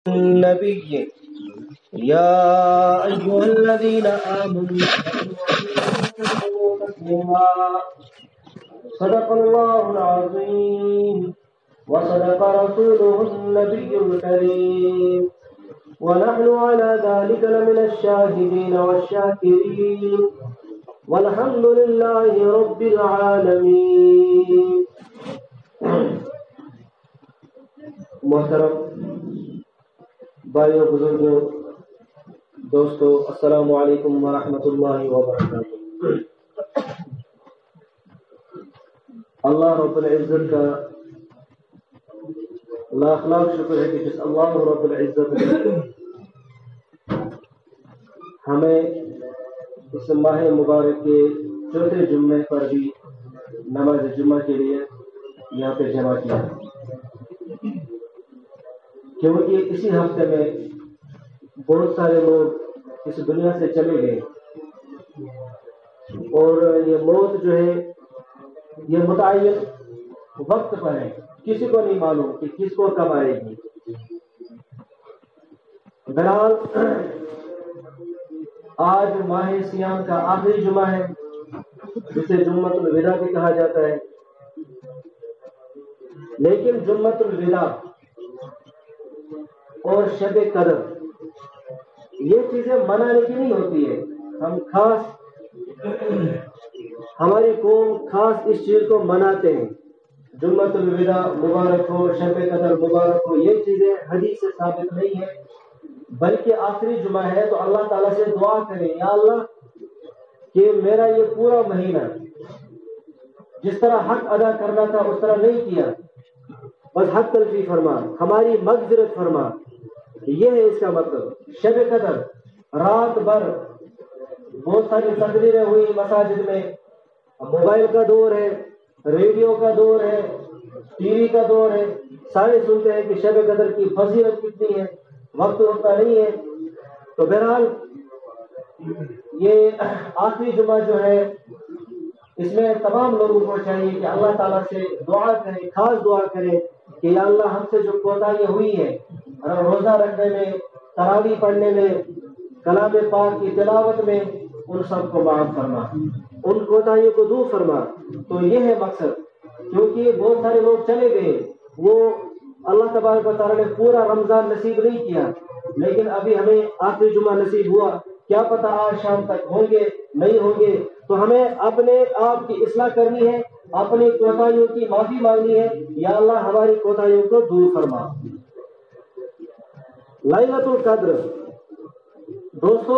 النبي يا أيها الذين آمنوا اتقوا تسليما صدق الله العظيم وصدق رسوله النبي الكريم ونحن على ذلك لمن الشاهدين والشاكرين والحمد لله رب العالمين. محترم بھائیو، بزرگوں، دوستو، السلام علیکم ورحمۃ اللہ وبرکاتہ. اللہ رب العزت کا لاکھ لاکھ شکر ہے کہ جس اللہ رب العزت نے ہمیں اس ماہ مبارک کے چوتھے جمعے پر بھی نماز جمعہ کے لیے یہاں پہ جمع کیا، کیونکہ اسی ہفتے میں بہت سارے لوگ اس دنیا سے چلے گئے اور یہ موت جو ہے یہ متعین وقت پر ہے، کسی کو نہیں معلوم کہ کس کو کب آئے گی. بہرحال آج ماہ سیام کا آخری جمعہ ہے جسے جمعۃ الوداع بھی کہا جاتا ہے. لیکن جمعۃ الوداع اور شب قدر یہ چیزیں منانے کی نہیں ہوتی ہے. ہم ہماری قوم خاص اس چیز کو مناتے ہیں. جمعۃ الوداع مبارک ہو، شب قدر مبارک ہو، یہ چیزیں حدیث سے ثابت نہیں ہے، بلکہ آخری جمعہ ہے تو اللہ تعالیٰ سے دعا کریں، یا اللہ کہ میرا یہ پورا مہینہ جس طرح حق ادا کرنا تھا اس طرح نہیں کیا، بس حق تلفی فرما، ہماری مغفرت فرما. یہ ہے اس کا مطلب. شب قدر رات بھر بہت ساری تقریریں ہوئی مساجد میں، موبائل کا دور ہے، ریڈیو کا دور ہے، ٹی وی کا دور ہے، سارے سنتے ہیں کہ شب قدر کی فضیلت کتنی ہے، وقت ہوتا نہیں ہے. تو بہرحال یہ آخری جمعہ جو ہے اس میں تمام لوگوں کو چاہیے کہ اللہ تعالیٰ سے دعا کریں، خاص دعا کریں کہ یا اللہ ہم سے جو کوتاہیاں ہوئی ہیں روزہ رکھنے میں، تراویح پڑھنے میں، کلام پاک کی تلاوت میں، ان سب کو معاف فرما، ان کوتاہیوں کو دور فرما. تو یہ ہے مقصد، کیونکہ بہت سارے لوگ چلے گئے، وہ اللہ تبارک و تعالیٰ نے پورا رمضان نصیب نہیں کیا، لیکن ابھی ہمیں آخری جمعہ نصیب ہوا. کیا پتہ آج شام تک ہوں گے نہیں ہوں گے. تو ہمیں اپنے آپ کی اصلاح کرنی ہے، اپنی کوتاہیوں کی معافی مانگنی ہے. یا اللہ ہماری کوتاہیوں کو دور فرما. لیلۃ القدر، دوستو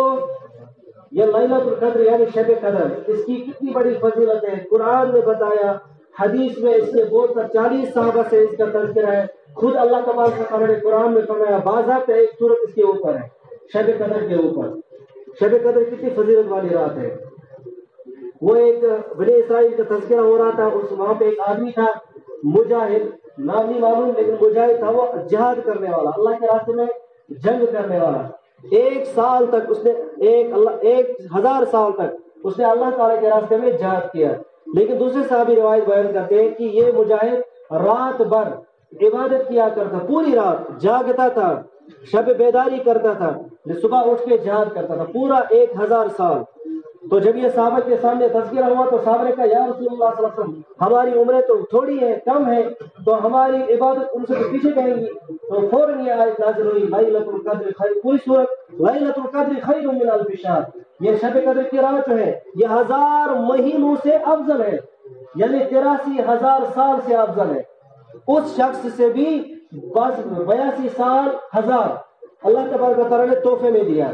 یہ لیلۃ القدر یعنی شب قدر، اس کی کتنی بڑی فضیلت ہے. قرآن نے بتایا، حدیث میں اس سے بہت 40 صحابہ سے اس کا تذکرہ ہے. خود اللہ تبارک و تعالیٰ نے قرآن میں فرمایا، باضابطہ ایک سورت اس کے اوپر ہے، شب قدر کے اوپر. شب قدر کتنی فضیلت والی رات ہے. وہ ایک بنی اسرائیل کا تذکرہ ہو رہا تھا، وہاں پہ ایک آدمی تھا مجاہد، نام نہیں معلوم لیکن مجاہد تھا، وہ جہاد کرنے والا، اللہ کے راستے میں جنگ کرنے والا. 1 سال تک اس نے 1000 سال تک اس نے اللہ تعالیٰ کے راستے میں جہاد کیا. لیکن دوسرے صحابی روایت بیان کرتے ہیں کہ یہ مجاہد رات بھر عبادت کیا کرتا، پوری رات جاگتا تھا، شب بیداری کرتا تھا، صبح اٹھ کے جہاد کرتا تھا پورا 1000 سال. تو جب یہ صحابہ کے سامنے تذکرہ ہوا تو صحابہ نے کہا، یا رسول اللہ صلی اللہ علیہ وسلم ہماری عمریں تو تھوڑی ہیں، کم ہے، تو ہماری عبادت ان سے تو پیچھے رہیں گی. تو فوراً یہ آیت نازل ہوئی، لیلۃ القدر خیر، پوری سورت لیلۃ القدر خیر من الف شہر. یہ شب قدر کی رات جو ہے یہ 1000 مہینوں سے افضل ہے، یعنی 83,000 سال سے افضل ہے. اس شخص سے بھی بس 82 سال 1000 اللہ تبارک و تعالیٰ نے تحفے میں دیا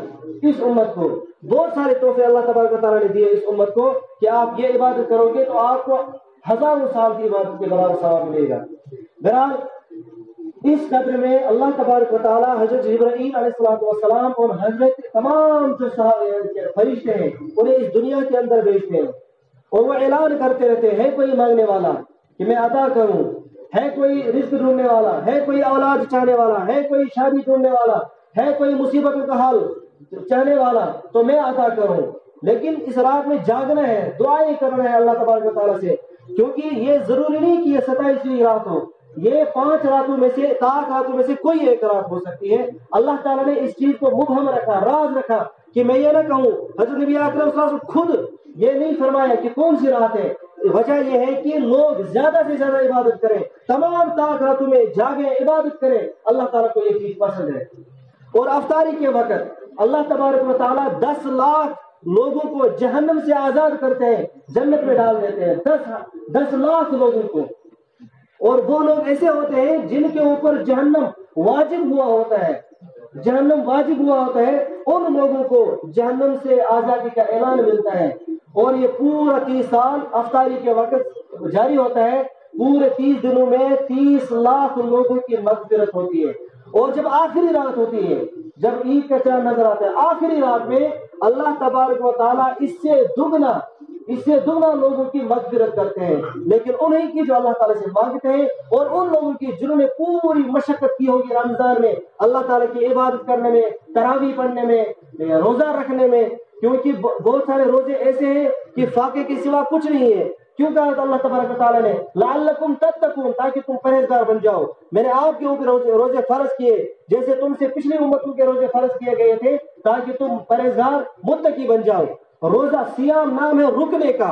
اس امت کو. بہت سارے تحفے اللہ تبارک و تعالیٰ نے دیے اس امت کو کہ آپ یہ عبادت کرو گے تو آپ کو ہزاروں سال کی عبادت کے برابر ثواب ملے گا. بہرحال اس قدر میں اللہ تبارک و تعالیٰ حضرت جبرائیل علیہ السلام اور حضرت تمام جو فرشتے ہیں انہیں اس دنیا کے اندر بھیجتے ہیں اور وہ اعلان کرتے رہتے ہیں، ہے کوئی مانگنے والا کہ میں عطا کروں، ہے کوئی رزق ڈھونڈنے والا، ہے کوئی اولاد چاہنے والا، ہے کوئی شادی ڈھونڈنے والا، ہے کوئی مصیبتوں کا حل چاہنے والا تو میں عطا کروں. لیکن اس رات میں جاگنا ہے، دعائیں کرنا ہے اللہ تبارک و تعالیٰ سے، کیونکہ یہ ضروری نہیں کہ یہ 27ویں رات ہو، یہ 5 راتوں میں سے 7 راتوں میں سے کوئی ایک رات ہو سکتی ہے. اللہ تعالیٰ نے اس چیز کو مبہم رکھا، راز رکھا کہ میں یہ نہ کہوں. حضرت نبی اکرم صلی اللہ علیہ وسلم خود یہ نہیں فرمایا کہ کون سی رات ہے. وجہ یہ ہے کہ لوگ زیادہ سے زیادہ عبادت کریں، تمام 7 راتوں میں جاگیں، عبادت کریں. اللہ تعالیٰ کو یہ چیز پسند ہے. اور افطاری کے وقت اللہ تبارک و تعالیٰ 10 لاکھ لوگوں کو جہنم سے آزاد کرتے ہیں، جنت میں ڈال دیتے ہیں. 10 لاکھ لوگوں کو. اور وہ لوگ ایسے ہوتے ہیں جن کے اوپر جہنم واجب ہوا ہوتا ہے، جہنم واجب ہوا ہوتا ہے، ان لوگوں کو جہنم سے آزادی کا اعلان ملتا ہے. اور یہ پورا 30 سال افطاری کے وقت جاری ہوتا ہے. پورے 30 دنوں میں 30 لاکھ لوگوں کی مغفرت ہوتی ہے. اور جب آخری رات ہوتی ہے، جب عید کا چاند نظر آتا ہے، آخری رات میں اللہ تبارک و تعالیٰ اس سے دگنا لوگوں کی مغفرت کرتے ہیں. لیکن انہیں کی جو اللہ تعالیٰ سے مانگتے ہیں، اور ان لوگوں کی جنہوں نے پوری مشقت کی ہوگی رمضان میں اللہ تعالیٰ کی عبادت کرنے میں، تراویح پڑھنے میں، روزہ رکھنے میں. کیونکہ بہت سارے روزے ایسے ہیں کہ فاقے کے سوا کچھ نہیں ہے. کیوں کہا تھا اللہ تبارک و تعالیٰ نے لعلکم تتقون، تاکہ تم پرہیزگار بن جاؤ. میں نے آپ کے اوپر روزے فرض کیے جیسے تم سے پچھلی امتوں کے روزے فرض کیے گئے تھے، تاکہ تم پرہیزگار متقی بن جاؤ. روزہ سیام نام ہے رکنے کا.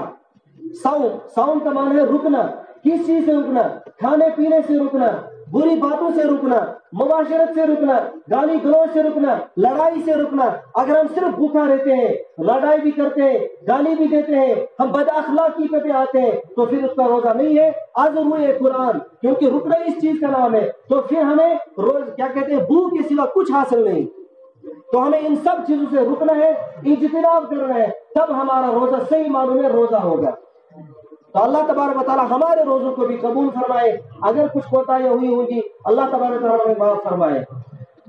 صوم کا معنی ہے رکنا. کس چیز سے رکنا؟ کھانے پینے سے رکنا، بری باتوں سے رکنا، مباشرت سے رکنا، گالی گلوچ سے رکنا، لڑائی سے رکنا. اگر ہم صرف بھوکا رہتے ہیں، لڑائی بھی کرتے ہیں، گالی بھی دیتے ہیں، ہم بد اخلاقی پہ آتے ہیں، تو پھر اس کا روزہ نہیں ہے. عزم ہوئے قرآن، کیونکہ رکنا اس چیز کا نام ہے. تو پھر ہمیں روز کیا کہتے ہیں، بھوک کے سوا کچھ حاصل نہیں. تو ہمیں ان سب چیزوں سے رکنا ہے، اجتناب کرنا ہے، تب ہمارا روزہ صحیح معنوں میں روزہ ہوگا. تو اللہ تبارک و تعالیٰ ہمارے روزوں کو بھی قبول فرمائے. اگر کچھ کوتاہیاں ہوئی ہوگی اللہ تبارک و تعالیٰ ہمیں معاف فرمائے.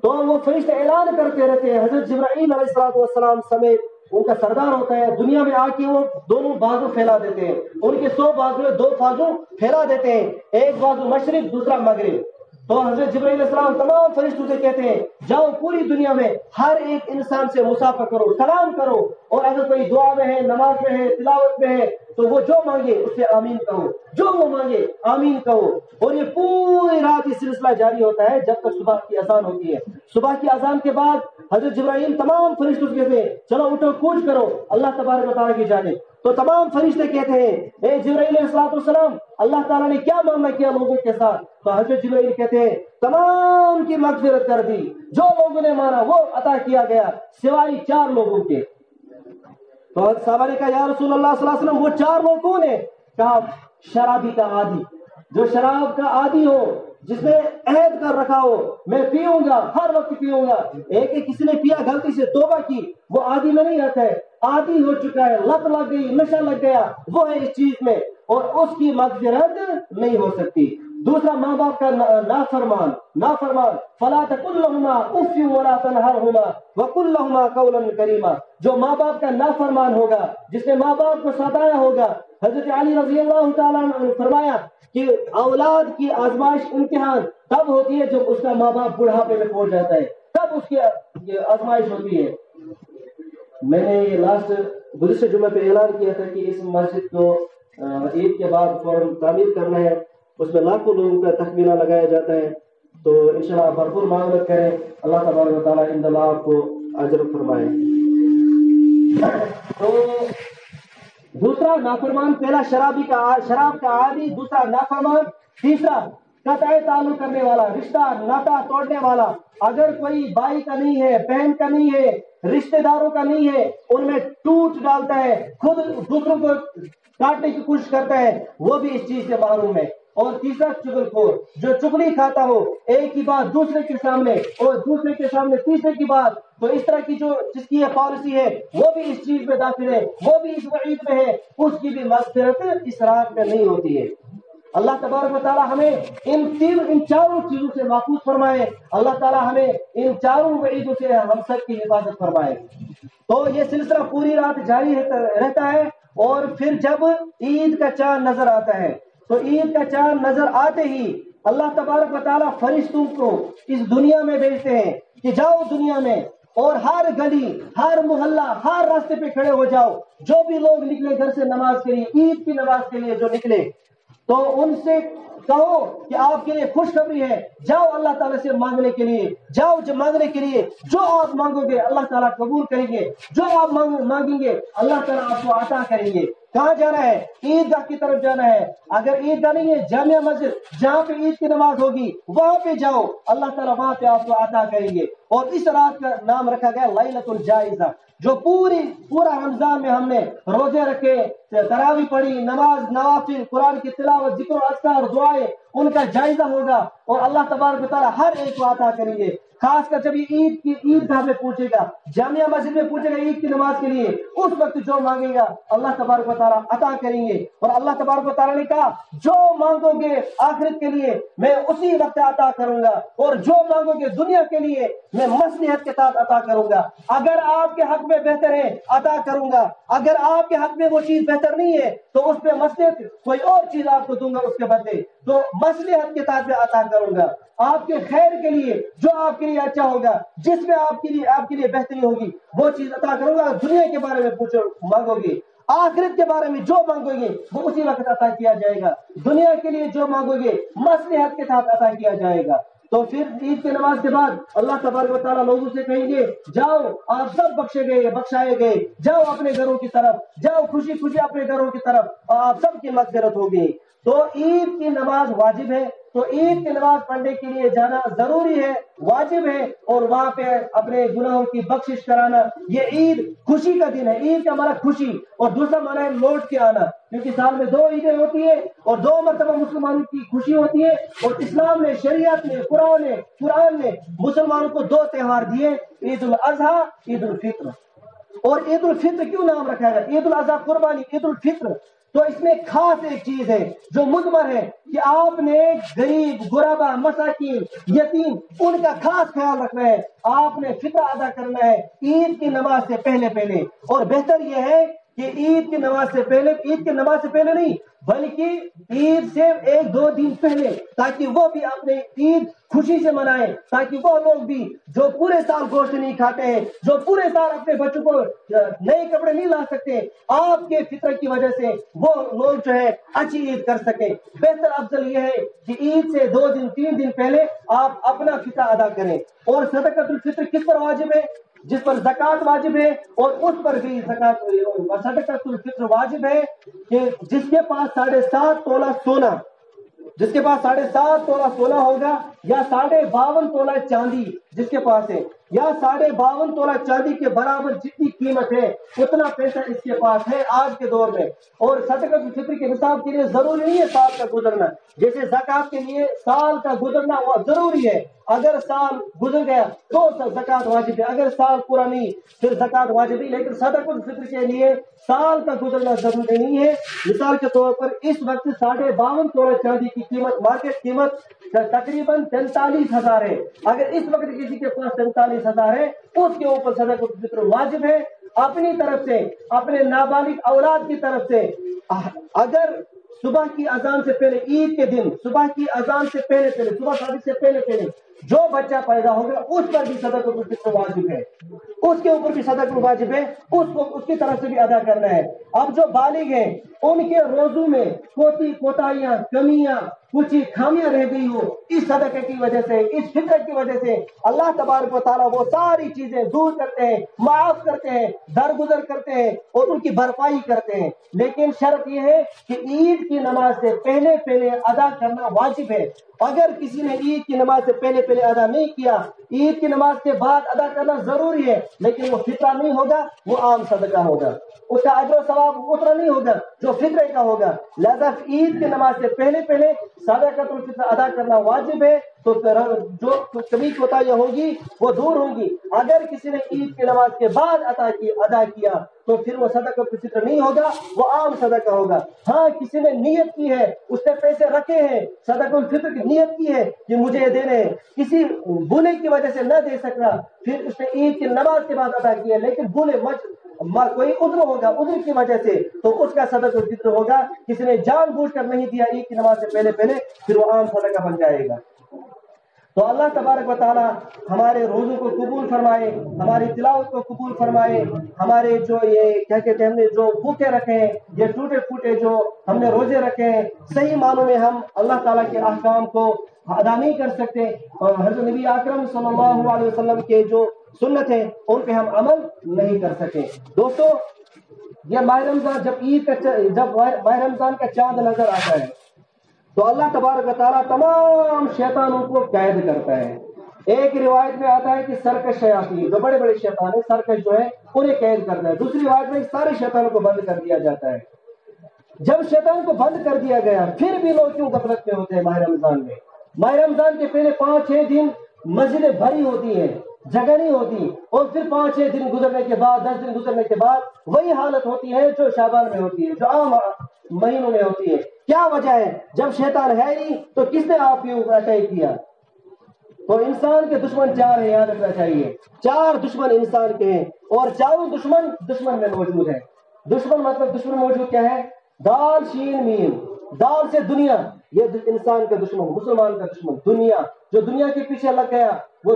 تو وہ فرشتے اعلان کرتے رہتے ہیں. حضرت جبرائیل علیہ السلام سمیت ان کا سردار ہوتا ہے، دنیا میں آ کے وہ دونوں بازو پھیلا دیتے ہیں. ان کے 100 بازو میں 2 بازو پھیلا دیتے ہیں، ایک بازو مشرق دوسرا مغرب. تو حضرت جبرائیل علیہ السلام تمام فرشتوں سے کہتے ہیں جاؤ پوری دنیا میں ہر ایک انسان سے مصافحہ کرو، سلام کرو، اور اگر کوئی دعا میں ہے، نماز میں ہے، تلاوت میں ہے، تو وہ جو مانگے اس سے آمین کہو، جو وہ مانگے آمین کہو. اور یہ پوری رات یہ سلسلہ جاری ہوتا ہے جب تک صبح کی اذان ہوتی ہے. صبح کی اذان کے بعد حضرت جبرائیل تمام فرشتوں سے کہتے ہیں چلو اٹھو کوچ کرو اللہ تبارک و تعالیٰ کی جانب. تو تمام فرشتے کہتے ہیں اے جبرائیل علیہ السلام اللہ تعالیٰ نے کیا معاملہ کیا لوگوں کے ساتھ؟ تو حضرت جبرائیل کہتے ہیں تمام کی مغفرت کر دی، جو لوگوں نے مانا وہ عطا کیا گیا سوائے 4 لوگوں کے. تو صحابہ نے کہا یا رسول اللہ صلی اللہ علیہ وسلم وہ 4 لوگ کون ہیں؟ کہا شرابی کا عادی، جو شراب کا عادی ہو، جس نے عہد کر رکھا ہو میں پیوں گا، ہر وقت پیوں گا. ایک کسی نے پیا غلطی سے توبہ کی، وہ عادی میں نہیں رہتا ہے، عادی ہو چکا ہے، لت لگ گئی، نشہ لگ گیا، وہ ہے اس چیز میں، اور اس کی مغفرت نہیں ہو سکتی. دوسرا ماں باپ کا نافرمان فلا تقل لهما اف ولا تنهرهما وقل لهما قولا کریما. جو ماں باپ کا نافرمان ہوگا، جس نے ماں باپ کو ستایا ہوگا. حضرت علی رضی اللہ تعالیٰ عنہ نے فرمایا کہ اولاد کی آزمائش امتحان تب ہوتی ہے جب اس کا ماں باپ بڑھاپے میں پہنچ جاتا ہے، تب اس کی آزمائش ہوتی ہے. میں نے یہ لاسٹ گزشتہ جمعہ پہ اعلان کیا تھا کہ اس مسجد کو عید کے بعد فوراً تعمیر کرنا ہے. اس میں لاکھوں لوگوں کا تخمینہ لگایا جاتا ہے. تو انشاءاللہ بھرپور معاونت کریں، اللہ تبارک و تعالیٰ ان دلال کو اجر فرمائے. تو دوسرا نافرمان، پہلا شراب کا عادی، دوسرا نافرمان، تیسرا قطع تعلق کرنے والا، رشتہ ناتا توڑنے والا. اگر کوئی بھائی کا نہیں ہے، بہن کا نہیں ہے، رشتہ داروں کا نہیں ہے، ان میں ٹوٹ ڈالتا ہے، خود دوسروں کو کاٹنے کی کوشش کرتا ہے، وہ بھی اس چیز سے محروم ہے. اور تیسرا چغلخور، جو چغلی کھاتا ہو، ایک کی بات دوسرے کے سامنے اور دوسرے کے سامنے تیسرے کی بات. تو اس طرح کی جس کی یہ پالیسی ہے وہ بھی اس چیز میں داخل ہے، وہ بھی اس وعید میں ہے، اس کی بھی مغفرت اس رات میں نہیں ہوتی ہے. اللہ تبارک و تعالیٰ ہمیں ان چاروں چیزوں سے محفوظ فرمائے. اللہ تعالیٰ ہمیں ان چاروں وعیدوں سے ہم سب کی حفاظت فرمائے. تو یہ سلسلہ پوری رات جاری رہتا ہے. اور پھر جب عید کا چاند نظر آتا ہے تو عید کا چاند نظر آتے ہی اللہ تبارک و تعالیٰ فرشتوں کو اس دنیا میں بھیجتے ہیں کہ جاؤ دنیا میں اور ہر گلی، ہر محلہ، ہر راستے پہ کھڑے ہو جاؤ. جو بھی لوگ نکلے گھر سے نماز کے لیے، عید کی نماز کے لیے جو نکلے، تو ان سے کہو کہ آپ کے لیے خوشخبری ہے، جاؤ اللہ تعالیٰ سے مانگنے کے لیے، جاؤ جو مانگنے کے لیے، جو آپ مانگو گے اللہ تعالیٰ قبول کریں گے، جو آپ مانگیں گے اللہ تعالیٰ آپ کو عطا کریں گے۔ کہاں جانا ہے؟ عیدگاہ کی طرف جانا ہے۔ اگر عیدگاہ نہیں ہے، جامع مسجد جہاں پہ عید کی نماز ہوگی وہاں پہ جاؤ، اللہ تعالیٰ وہاں پہ آپ کو عطا کریں گے۔ اور اس رات کا نام رکھا گیا لیلۃ الجائزہ، جو پورا رمضان میں ہم نے روزے رکھے، تراویح پڑھی، نماز، نوافل، قرآن کی تلاوت، ذکر و اذکار، دعائیں، ان کا جائزہ ہوگا اور اللہ تبارک و تعالیٰ ہر ایک کو عطا کریں گے۔ خاص کر جب یہ عیدگاہ میں پوچھے گا، جامعہ مسجد میں پوچھے گا عید کی نماز کے لیے، اس وقت جو مانگے گا اللہ تبارک و تعالیٰ عطا کریں گے۔ اور اللہ تبارک و تعالیٰ نے کہا جو مانگو گے آخرت کے لیے میں اسی وقت عطا کروں گا، اور جو مانگو گے دنیا کے لیے میں مصلحت کے ساتھ عطا کروں گا۔ اگر آپ کے حق میں بہتر ہے عطا کروں گا، اگر آپ کے حق میں وہ چیز بہتر نہیں ہے تو اس پہ مصلحت کوئی اور چیز آپ کو دوں گا اس کے بدلے، تو مصلحت کے ساتھ میں عطا کروں گا۔ آپ کے خیر کے لیے جو آپ کے لیے اچھا ہوگا، جس میں آپ کے لیے بہتری ہوگی وہ چیز عطا کروں گا۔ دنیا کے بارے میں مانگو گے، آخرت کے بارے میں جو مانگو گے وہ اسی وقت عطا کیا جائے گا۔ دنیا کے لیے جو مانگو گے مصلحت کے ساتھ عطا کیا جائے گا۔ تو پھر عید کی نماز کے بعد اللہ تبارک و تعالیٰ لوگوں سے کہیں گے جاؤ آپ سب بخشائے گئے، جاؤ اپنے گھروں کی طرف، جاؤ خوشی خوشی اپنے گھروں کی طرف، اور آپ سب کی مغفرت ہوگی۔ تو عید کی نماز واجب ہے، تو عید کی نماز پڑھنے کے لیے جانا ضروری ہے، واجب ہے، اور وہاں پہ اپنے گناہوں کی بخشش کرانا۔ یہ عید خوشی کا دن ہے، عید کا معنی خوشی، اور دوسرا معنی ہے لوٹ کے آنا، کیونکہ سال میں 2 عیدیں ہوتی ہیں اور 2 مرتبہ مسلمانوں کی خوشی ہوتی ہے۔ اور اسلام نے، شریعت نے، قرآن نے مسلمانوں کو 2 تہوار دیے، عید الاضحیٰ، عید الفطر۔ اور عید الفطر کیوں نام رکھا گیا؟ عید الاضحیٰ قربانی، عید الفطر تو اس میں خاص ایک چیز ہے جو مضمر ہے کہ آپ نے غریب، غربا، مساکین، یتیم ان کا خاص خیال رکھنا ہے، آپ نے فطرہ ادا کرنا ہے عید کی نماز سے پہلے۔ اور بہتر یہ ہے کہ عید کی نماز سے پہلے نہیں بلکہ عید سے 1-2 دن پہلے، تاکہ وہ بھی اپنے عید خوشی سے منائیں، تاکہ وہ لوگ بھی جو پورے سال گوشت نہیں کھاتے ہیں، جو پورے سال اپنے بچوں کو نئے کپڑے نہیں لا سکتے، آپ کے فطر کی وجہ سے وہ لوگ جو ہے اچھی عید کر سکیں۔ بہتر افضل یہ ہے کہ عید سے 2-3 دن پہلے آپ اپنا فطر ادا کریں۔ اور صدقۃ الفطر کس پر واجب ہے؟ جس پر زکوٰۃ واجب ہے، اور اس پر بھی صدقۃ الفطر واجب ہے کہ جس کے پاس 7.5 تولہ سونا، جس کے پاس 7.5 تولہ سونا ہوگا، یا 52.5 تولہ چاندی جس کے پاس ہے، یا 52.5 تولہ چاندی کے برابر جتنی قیمت ہے اتنا پیسہ اس کے پاس ہے آج کے دور میں۔ اور صدقۃ الفطر کے نصاب کے لیے ضروری نہیں ہے سال کا گزرنا، جیسے زکوٰۃ کے لیے سال کا گزرنا وہ ضروری ہے، اگر سال گزر گیا تو زکوٰۃ واجب ہے، اگر سال پورا نہیں پھر زکوٰۃ واجب نہیں۔ لیکن صدقۃ الفطر کے لیے سال کا گزرنا ضروری نہیں ہے۔ مثال کے طور پر اس وقت 52.5 تولہ چاندی کی قیمت، مارکیٹ قیمت تقریباً 43,000 ہے۔ اگر اس وقت کسی کے پاس 43,000 ہے، اس کے اوپر صدقۃ الفطر واجب ہے۔ اپنی طرف سے، اپنے نابالغ اولاد کی طرف سے، اگر صبح کی اذان سے پہلے، عید کے دن صبح کی اذان سے پہلے، صبح صادق سے پہلے جو بچہ پیدا ہوگا اس پر بھی صدقۃ الفطر واجب ہے، اس کے اوپر بھی صدقۃ واجب ہے، اس کی طرف سے بھی ادا کرنا ہے۔ اب جو بالغ ہیں ان کے روزوں میں کوتاہیاں، کمیاں، کچھ خامیاں رہ گئی ہو، اس صدقے کی وجہ سے، اس فطر کی وجہ سے اللہ تبارک و تعالیٰ وہ ساری چیزیں دور کرتے ہیں، معاف کرتے ہیں، درگزر کرتے ہیں اور ان کی بھرپائی کرتے ہیں۔ لیکن شرط یہ ہے کہ عید کی نماز سے پہلے ادا کرنا واجب ہے۔ اگر کسی نے عید کی نماز سے پہلے ادا نہیں کیا، عید کی نماز کے بعد ادا کرنا ضروری ہے، لیکن وہ فطرہ نہیں ہوگا، وہ عام صدقہ ہوگا، اس کا اجر و ثواب اتنا نہیں ہوگا جو فطرے کا ہوگا۔ لہذا عید کی نماز سے پہلے صدقۃ الفطر ادا کرنا واجب ہے، تو جو کمی کوتاہیاں ہوگی وہ دور ہوں گی۔ اگر کسی نے عید کی نماز کے بعد ادا کیا تو پھر وہ صدقۃ الفطر نہیں ہوگا، وہ عام صدقہ ہوگا۔ ہاں کسی نے نیت کی ہے، اس نے پیسے رکھے ہیں، صدقۃ الفطر کی نیت کی ہے کہ مجھے یہ دینے ہیں، کسی بھولے کی وجہ سے نہ دے سکا، پھر اس نے عید کی نماز کے بعد ادا کیا، لیکن بھولے کوئی عذر ہوگا، عذر کی وجہ سے، تو اس کا صدقۃ الفطر ہوگا۔ کسی نے جان بوجھ کر نہیں دیا عید کی نماز سے پہلے، پھر وہ عام صدقہ بن جائے گا۔ تو اللہ تبارک و تعالی ہمارے روزوں کو قبول فرمائے، ہماری تلاوت کو قبول فرمائے، ہمارے جو یہ کیا کہتے ہیں ہم نے جو بھوکے رکھے ہیں، یہ ٹوٹے پھوٹے جو ہم نے روزے رکھے ہیں، صحیح معنوں میں ہم اللہ تعالیٰ کے احکام کو ادا نہیں کر سکتے، اور حضرت نبی اکرم صلی اللہ علیہ وسلم کے جو سنت ہیں ان پہ ہم عمل نہیں کر سکے۔ دوستو، یہ ماہ رمضان جب ماہ رمضان کا چاند نظر آتا ہے تو اللہ تبارک و تعالیٰ تمام شیطانوں کو قید کرتا ہے۔ ایک روایت میں آتا ہے کہ سرکش شیاطین، جو بڑے بڑے شیطان ہیں، سرکش جو ہے انہیں قید کرتا ہے۔ دوسری روایت میں سارے شیطانوں کو بند کر دیا جاتا ہے۔ جب شیطان کو بند کر دیا گیا پھر بھی لوگ کیوں غفلت میں ہوتے ہیں ماہ رمضان میں؟ ماہ رمضان کے پہلے 5-6 دن مسجدیں بھری ہوتی ہیں، جگہ نہیں ہوتی، اور پھر 5-6 دن گزرنے کے بعد، 10 دن گزرنے کے بعد وہی حالت ہوتی ہے جو شعبان میں ہوتی ہے، جو عام مہینوں میں ہوتی ہے۔ کیا وجہ ہے؟ جب شیطان ہے نہیں تو کس نے آپ کے اوپر اٹیک کیا؟ تو انسان کے دشمن 4 ہیں، یاد رکھنا چاہیے۔ 4 دشمن انسان کے ہیں، اور چاروں دشمن میں موجود ہیں۔ دشمن مطلب دشمن موجود کیا ہے؟ دال شین میم، دال سے دنیا، یہ انسان کا دشمن، مسلمان کا دشمن دنیا، جو دنیا کے پیچھے لگ گیا وہ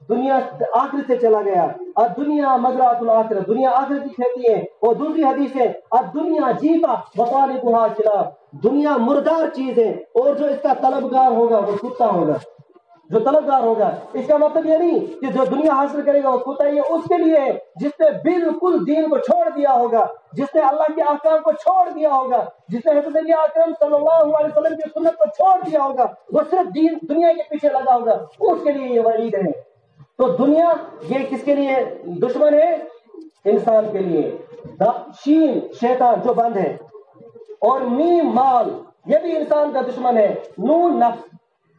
دنیا آخرت سے چلا گیا۔ الدنیا مزرعۃ الآخرہ، دنیا آخرت کی کھیتی ہے۔ اور دوسری حدیث ہے الدنیا جیفا وطالبها کلاب، دنیا مردار چیز ہے اور جو اس کا طلبگار ہوگا وہ کتا ہوگا، جو طلبگار ہوگا۔ اس کا مطلب یہ نہیں کہ جو دنیا حاصل کرے گا وہ کتا ہی ہے، اس کے لیے جس نے بالکل دین کو چھوڑ دیا ہوگا، جس نے اللہ کے احکام کو چھوڑ دیا ہوگا، جس نے حضرت نبی اکرم صلی اللہ علیہ وسلم کی سنت کو چھوڑ دیا ہوگا، وہ صرف دنیا کے پیچھے لگا ہوگا، اس کے لیے یہ وعید ہے۔ تو دنیا یہ کس کے لیے دشمن ہے؟ انسان کے لیے۔ شین شیطان جو بند ہے، اور میم مال، یہ بھی انسان کا دشمن ہے۔ نون نفس،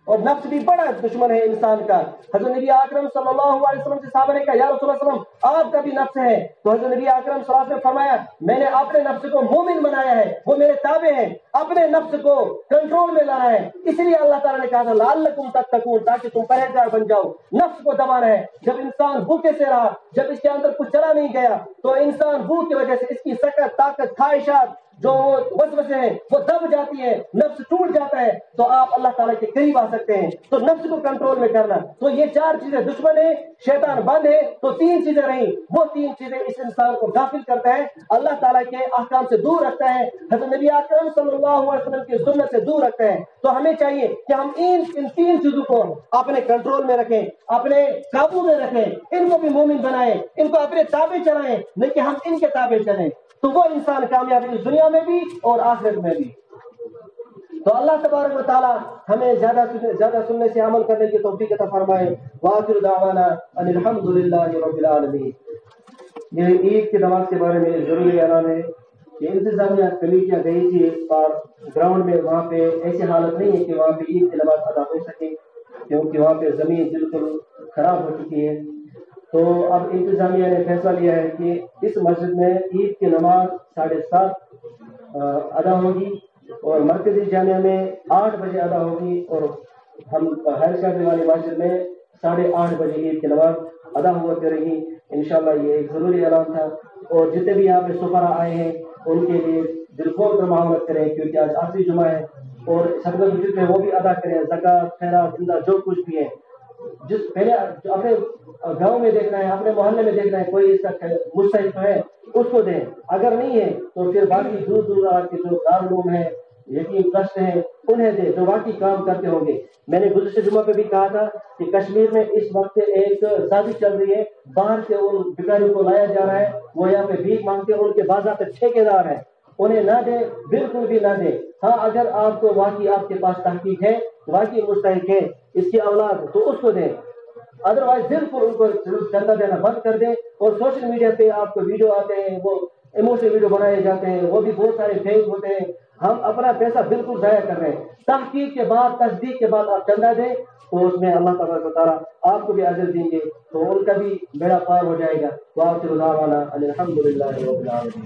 اور نفس بھی بڑا دشمن ہے انسان کا۔ حضرت نبی اکرم صلی اللہ علیہ وسلم سے صحابہ نے کہا یا رسول اللہ صلی اللہ علیہ وسلم آپ کا بھی نفس ہے؟ تو حضرت نبی اکرم صلی اللہ علیہ وسلم نے فرمایا میں نے اپنے نفس کو مومن بنایا ہے، وہ میرے تابع ہیں، اپنے نفس کو کنٹرول میں لانا ہے۔ اس لیے اللہ تعالیٰ نے کہا تھا لعلکم تتقون، تاکہ تم پرہیزگار بن جاؤ۔ نفس کو دبانا ہے۔ جب انسان بھوکے سے رہا، جب اس کے اندر کچھ چلا نہیں گیا، تو انسان بھوک کی وجہ سے اس کی سکت، طاقت، خواہشات جو وسوسے ہیں وہ دب جاتی ہے، نفس ٹوٹ جاتا ہے، تو آپ اللہ تعالیٰ کے قریب آ سکتے ہیں۔ تو نفس کو کنٹرول میں کرنا، تو یہ 4 چیزیں دشمن ہے، شیطان بند ہے، تو 3 چیزیں رہیں۔ وہ 3 چیزیں اس انسان کو غافل کرتا ہے، اللہ تعالیٰ کے احکام سے دور رکھتا ہے، حضرت نبی اکرم صلی اللہ علیہ وسلم کی سنت سے دور رکھتا ہے۔ تو ہمیں چاہیے کہ ہم ان 3 چیزوں کو اپنے کنٹرول میں رکھیں، اپنے قابو میں رکھیں، ان کو بھی مومن بنائیں، ان کو اپنے تابع چلائیں، نہیں کہ ہم ان کے تابع چلیں، تو وہ انسان کامیاب ہے دنیا میں بھی اور آخرت میں بھی۔ تو اللہ تبارک و تعالی ہمیں زیادہ سننے سے عمل کرنے کی توفیق عطا فرمائے۔ وآخر دعوانا ان الحمد للہ رب العالمین۔ یہ عید کی نماز کے بارے میں ضروری اعلان ہے کہ انتظامیہ کمیٹیاں گئی تھی اور گراؤنڈ میں، وہاں پہ ایسی حالت نہیں ہے کہ وہاں پہ عید کی نماز ادا ہو سکے، کیونکہ وہاں پہ زمین بالکل خراب ہو چکی ہے۔ تو اب انتظامیہ نے فیصلہ لیا ہے کہ اس مسجد میں عید کی نماز 7:30 ادا ہوگی، اور مرکزی جامعہ میں 8 بجے ادا ہوگی، اور ہم ہر شہر والی مسجد میں 8:30 بجے عید کی نماز ادا ہوا کرے گی انشاءاللہ۔ یہ ایک ضروری اعلان تھا، اور جتنے بھی یہاں پہ سفراء آئے ہیں ان کے لیے دل کھول کر معاونت کریں، کیونکہ آج آخری جمعہ ہے، اور صدقۃ الفطر ہے وہ بھی ادا کریں، زکوٰۃ، خیرات، زندہ جو کچھ بھی ہے، جس پہلے اپنے گاؤں میں دیکھنا ہے، اپنے محلے میں دیکھنا ہے، کوئی اس کا مستحق ہے اس کو دیں، اگر نہیں ہے تو پھر باقی دور دور کے جو دارالعلوم ہیں، یتیم ٹرسٹ ہیں، انہیں دیں جو باقی کام کرتے ہوں گے۔ میں نے گزشتہ جمعہ پہ بھی کہا تھا کہ کشمیر میں اس وقت ایک سازش چل رہی ہے، باہر سے ان بھکاریوں کو لایا جا رہا ہے، وہ یہاں پہ بھیک مانگتے ہیں، ان کے باضابطہ ٹھیکیدار ہیں، انہیں نہ دیں، بالکل بھی نہ دیں۔ ہاں اگر آپ کو واقعی آپ کے پاس تحقیق ہے، واقعی مستحق ہے اس کی اولاد، تو اس کو دیں، ادروائز بالکل ان کو چندہ دینا بند کر دیں۔ اور سوشل میڈیا پہ آپ کو ویڈیو آتے ہیں، وہ ایموشنل ویڈیو بنائے جاتے ہیں، وہ بھی بہت سارے فیک ہوتے ہیں، ہم اپنا پیسہ بالکل ضائع کر رہے ہیں۔ تحقیق کے بعد، تصدیق کے بعد آپ چندہ دیں تو اس میں اللہ تبارک و تعالیٰ آپ کو بھی اجر دیں گے، تو ان کا بھی بیڑا پار ہو جائے گا۔ وآخر دعوانا ان الحمد للہ رب العالمین۔